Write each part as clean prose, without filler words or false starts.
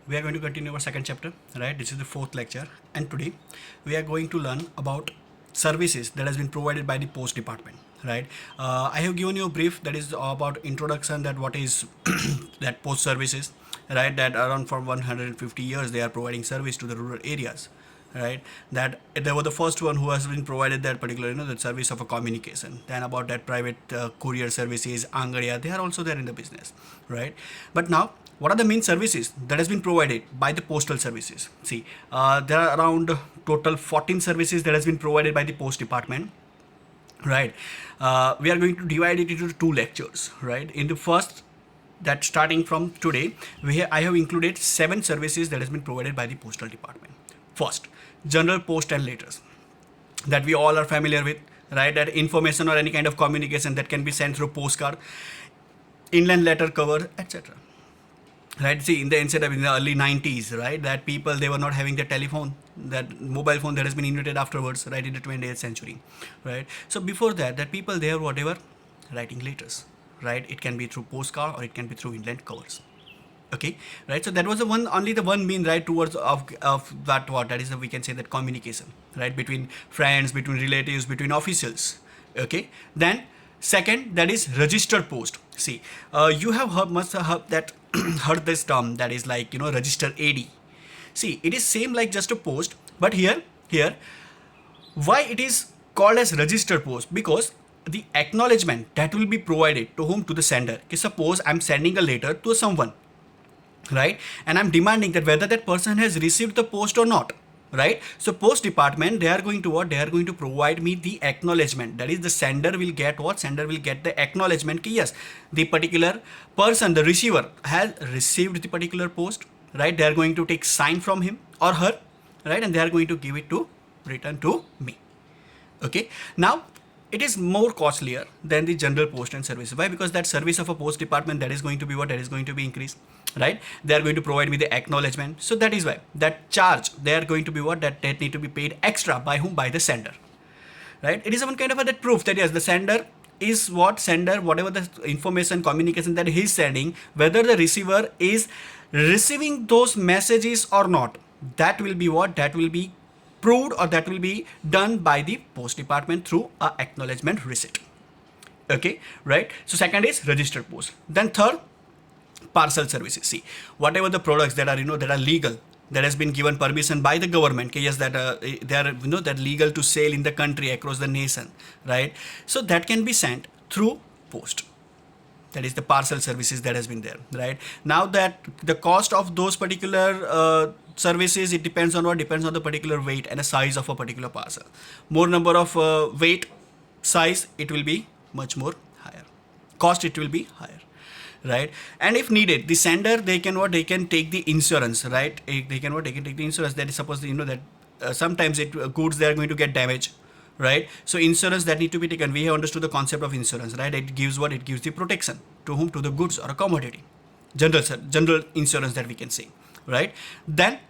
We are going to continue our second chapter, right? This is the fourth lecture, and today we are going to learn about services that has been provided by the post department, right? I have given you a brief that is about introduction, that what is that post services, right? That around for 150 years they are providing service to the rural areas, right? That they were the first one who has been provided that particular, that service of a communication. Then about that private courier services, Angadiya, they are also there in the business, right? But now, what are the main services that has been provided by the postal services? See, there are around total 14 services that has been provided by the post department, right? We are going to divide it into two lectures, right? In the first, that starting from today, I have included 7 services that has been provided by the postal department. First, general post and letters, that we all are familiar with, right? That information or any kind of communication that can be sent through postcard, inland letter cover, etc. Right? See, in the early 90s, right? That people, they were not having the telephone, that mobile phone that has been invented afterwards, right, in the 20th century, right? So before that, that people, they are whatever writing letters, right? It can be through postcard or it can be through inland covers. Okay, right? So that was the one, only the one mean, right, towards of that, what that is, we can say that communication, right, between friends, between relatives, between officials. Okay, then second, that is registered post. See, you have heard, must have heard that heard this term, that is like, register AD. See, it is same like just a post, but here why it is called as registered post? Because the acknowledgement that will be provided to whom? To the sender. Okay, suppose I'm sending a letter to someone, right, and I'm demanding that whether that person has received the post or not, right? So post department, they are going to what? They are going to provide me the acknowledgement. That is, the sender will get what? Sender will get the acknowledgement ki yes, the particular person, the receiver, has received the particular post, right? They are going to take sign from him or her, right, and they are going to give it to return to me. Okay, now it is more costlier than the general post and service. Why? Because that service of a post department, that is going to be what? That is going to be increased, right? They are going to provide me the acknowledgement. So that is why that charge, they are going to be what? That need to be paid extra. By whom? By the sender, right? It is one kind of a that proof that yes, the sender is what? Sender, whatever the information, communication that he is sending, whether the receiver is receiving those messages or not, that will be what? That will be proved, or that will be done by the post department through a acknowledgement receipt. Okay, right? So second is registered post. Then third, parcel services. See, whatever the products that are, that are legal, that has been given permission by the government, okay, yes, that they are, that legal to sell in the country, across the nation, right? So that can be sent through post. That is the parcel services that has been there, right? Now that the cost of those particular services, it depends on what? Depends on the particular weight and the size of a particular parcel. More number of weight, size, it will be much more higher. Cost, it will be higher, right? And if needed, the sender, they can what? They can take the insurance, right? They can what? They can take the insurance. That is, suppose that sometimes goods, they are going to get damaged, right? So insurance that need to be taken. We have understood the concept of insurance, right? It gives what? It gives the protection to whom? To the goods or a commodity. General insurance that we can say, right? Then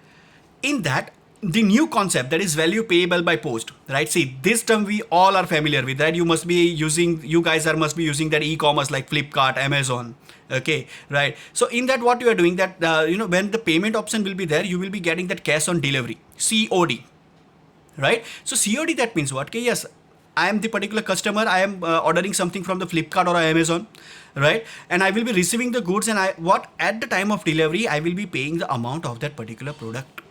in that, the new concept, that is value payable by post, right? See, this term we all are familiar with, right? You guys must be using that e-commerce like Flipkart, Amazon. Okay, right? So in that, what you are doing, that when the payment option will be there, you will be getting that cash on delivery, COD, right? So COD, that means what? Okay, yes, I am the particular customer, I am ordering something from the Flipkart or Amazon, right? And I will be receiving the goods, and at the time of delivery, I will be paying the amount of that particular product,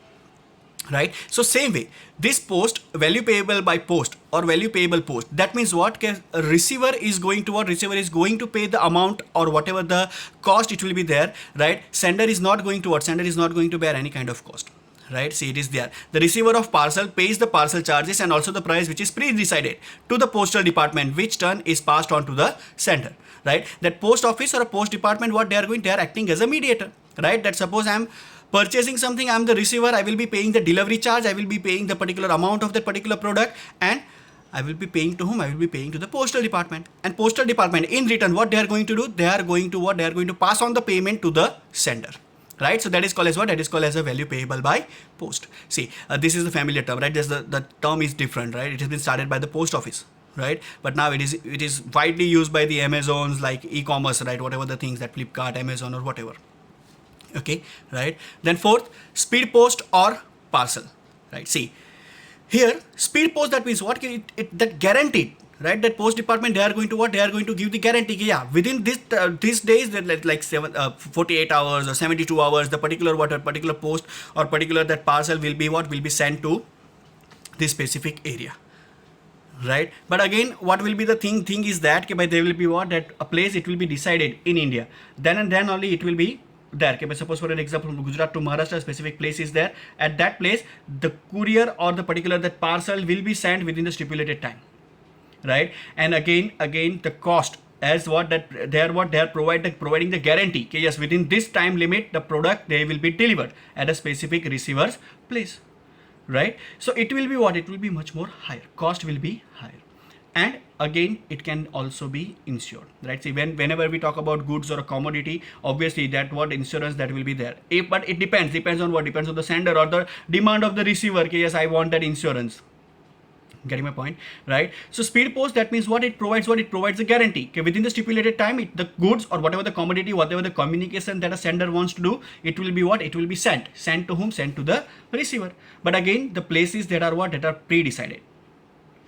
right? So same way, this post, value payable by post or value payable post, that means what? A receiver is going to what? Receiver is going to pay the amount or whatever the cost it will be there, right? Sender is not going to what? Sender is not going to bear any kind of cost, right? See, it is there. The receiver of parcel pays the parcel charges and also the price which is pre-decided to the postal department, which turn is passed on to the sender, right? That post office or a post department, what they are acting as a mediator, right? That suppose I'm purchasing something, I'm the receiver, I will be paying the delivery charge, I will be paying the particular amount of that particular product, and I will be paying to whom? I will be paying to the postal department. And postal department, in return, what they are going to do? They are going to what? They are going to pass on the payment to the sender, right? So that is called as what? That is called as a value payable by post. See, this is the familiar term, right? The term is different, right? It has been started by the post office, right? But now it is widely used by the Amazons, like e-commerce, right? Whatever the things that Flipkart, Amazon, or whatever. Okay, right? Then fourth, speed post or parcel, right? See, here speed post, that means what? That guaranteed, right? That post department, they are going to what? They are going to give the guarantee. Yeah, within this these days, that like 48 hours or 72 hours, the particular what, a particular post or particular that parcel will be what, will be sent to this specific area, right? But again, what will be the thing is that okay, there will be what, that a place, it will be decided in India, then and then only it will be there. Okay, but suppose for an example, from Gujarat to Maharashtra, specific place is there. At that place, the courier or the particular that parcel will be sent within the stipulated time, right? And again the cost, as what, that they are providing the guarantee, okay, yes, within this time limit the product, they will be delivered at a specific receiver's place, right? So it will be what, it will be much more higher, cost will be higher. And again, it can also be insured, right? See, whenever we talk about goods or a commodity, obviously that what insurance that will be there. But it depends on what, depends on the sender or the demand of the receiver. Okay, yes, I want that insurance. Getting my point, right? So speed post, that means what, it provides a guarantee. Okay, within the stipulated time, the goods or whatever the commodity, whatever the communication that a sender wants to do, it will be what, it will be sent to whom? Sent to the receiver. But again, the places that are what, that are pre-decided,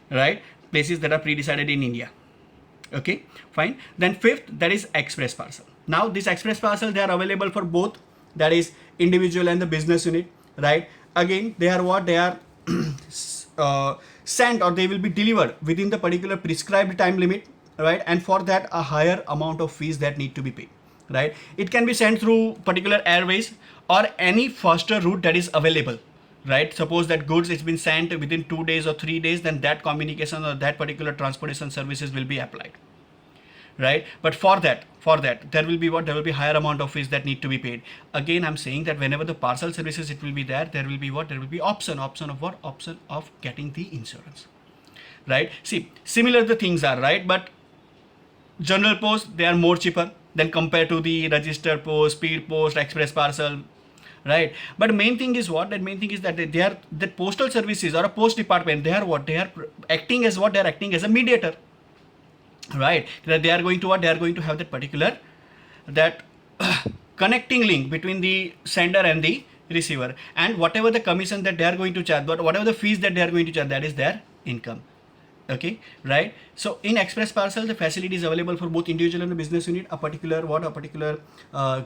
right? Places that are pre-decided in India. Okay, fine. Then fifth, that is express parcel. Now this express parcel, they are available for both, that is individual and the business unit, right? Again, they are what, they are sent, or they will be delivered within the particular prescribed time limit, right? And for that, a higher amount of fees that need to be paid, right? It can be sent through particular airways or any faster route that is available, right? Suppose that goods it's been sent within 2 days or 3 days, then that communication or that particular transportation services will be applied, right? But for that there will be what, there will be higher amount of fees that need to be paid. Again, I'm saying that whenever the parcel services, it will be there will be what, there will be option of what, option of getting the insurance, right? See, similar the things are, right? But general post, they are more cheaper than compared to the registered post, speed post, express parcel, right? But main thing is what, that main thing is that they are, the postal services or a post department, they are what, they are acting as what, they are acting as a mediator, right? That they are going to what, they are going to have that particular, that connecting link between the sender and the receiver, and whatever the commission that they are going to charge, but whatever the fees that they are going to charge, that is their income. Okay, right? So in express parcel, the facility is available for both individual and the business unit. A particular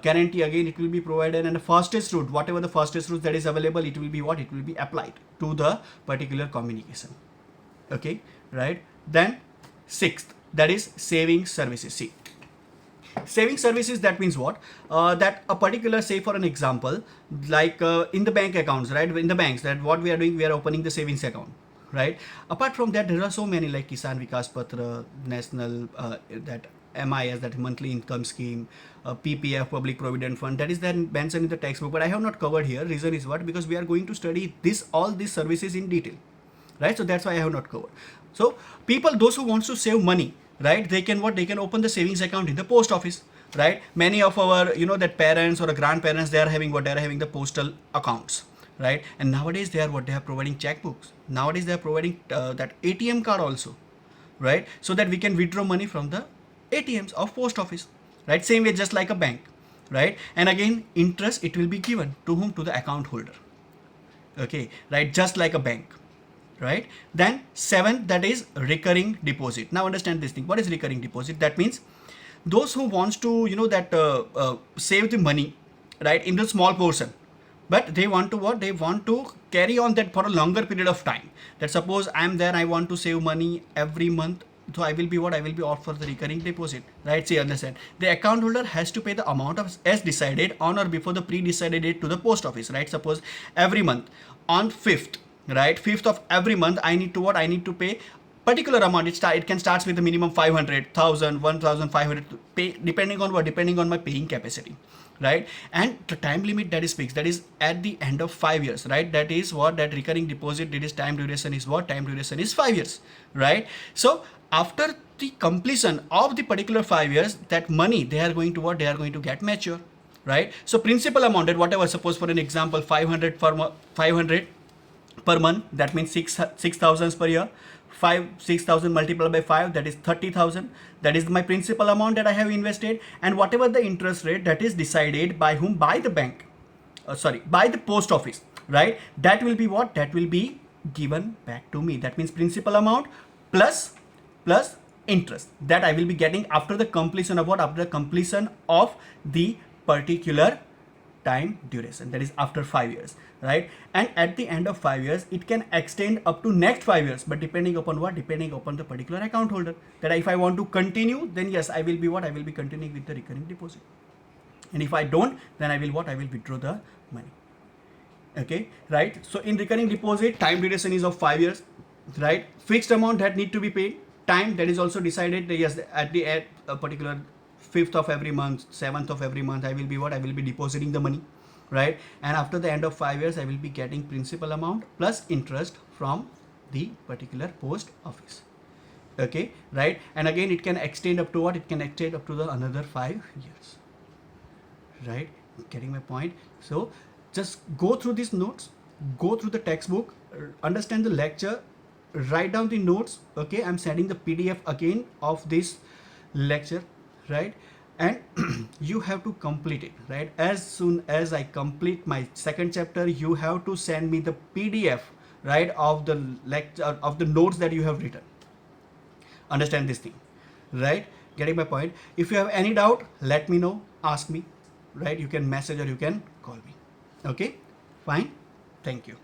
guarantee, again, it will be provided, and the fastest route, whatever the fastest route that is available, it will be what, it will be applied to the particular communication. Okay, right? Then sixth, that is saving services. See, saving services, that means what, that a particular, say for an example, like in the bank accounts, right? In the banks, that what we are doing, we are opening the savings account, right? Apart from that, there are so many like Kisan Vikas Patra, National, that MIS, that monthly income scheme, PPF, Public Provident Fund, that is then mentioned in the textbook, but I have not covered here. Reason is what, because we are going to study all these services in detail, right? So that's why I have not covered. So people, those who wants to save money, right, they can what, they can open the savings account in the post office, right? Many of our, that parents or grandparents, they are having what, they are having the postal accounts, right? And nowadays they are what, they are providing checkbooks. Nowadays they are providing that ATM card also, right? So that we can withdraw money from the ATMs of post office, right? Same way, just like a bank, right? And again, interest, it will be given to whom? To the account holder. Okay, right? Just like a bank, right? Then seventh, that is recurring deposit. Now understand this thing. What is recurring deposit? That means those who wants to save the money, right, in the small portion, but they want to what, they want to carry on that for a longer period of time. That suppose I am there, I want to save money every month, so I will be what, I will be opt for the recurring deposit, right? See, understand, the account holder has to pay the amount of as decided on or before the pre-decided date to the post office, right? Suppose every month on 5th, right, 5th of every month, I need to what, I need to pay particular amount. It can starts with the minimum 500, 1000, 1500 to pay, depending on what, depending on my paying capacity, right? And the time limit that is fixed, that is at the end of 5 years, right? That is what, that recurring deposit, it is time duration is what, time duration is 5 years, right? So after the completion of the particular 5 years, that money, they are going to what, they are going to get mature, right? So principal amount, that whatever, suppose for an example, 500 per month, that means 6,000 per year. 6,000 multiplied by 5, that is 30,000. That is my principal amount that I have invested, and whatever the interest rate that is decided by whom? By the bank, by the post office, right? That will be what? That will be given back to me. That means principal amount plus interest that I will be getting after the completion of what? After the completion of the particular time duration, that is after 5 years, right? And at the end of 5 years it can extend up to next 5 years, but depending upon what? Depending upon the particular account holder, that if I want to continue, then yes, I will be what? I will be continuing with the recurring deposit, and if I don't, then I will what? I will withdraw the money. Okay, right? So in recurring deposit, time duration is of 5 years, right? Fixed amount that need to be paid, time that is also decided, yes, at a particular 5th of every month, 7th of every month, I will be what? I will be depositing the money, right? And after the end of 5 years, I will be getting principal amount plus interest from the particular post office. Okay, right? And again, it can extend up to what? It can extend up to the another 5 years, right? Getting my point? So just go through these notes, go through the textbook, understand the lecture, write down the notes. Okay, I'm sending the PDF again of this lecture, right? And you have to complete it, right? As soon as I complete my second chapter, you have to send me the PDF, right, of the lecture, of the notes that you have written. Understand this thing, right? Getting my point? If you have any doubt, let me know, ask me, right? You can message or you can call me. Okay, fine. Thank you.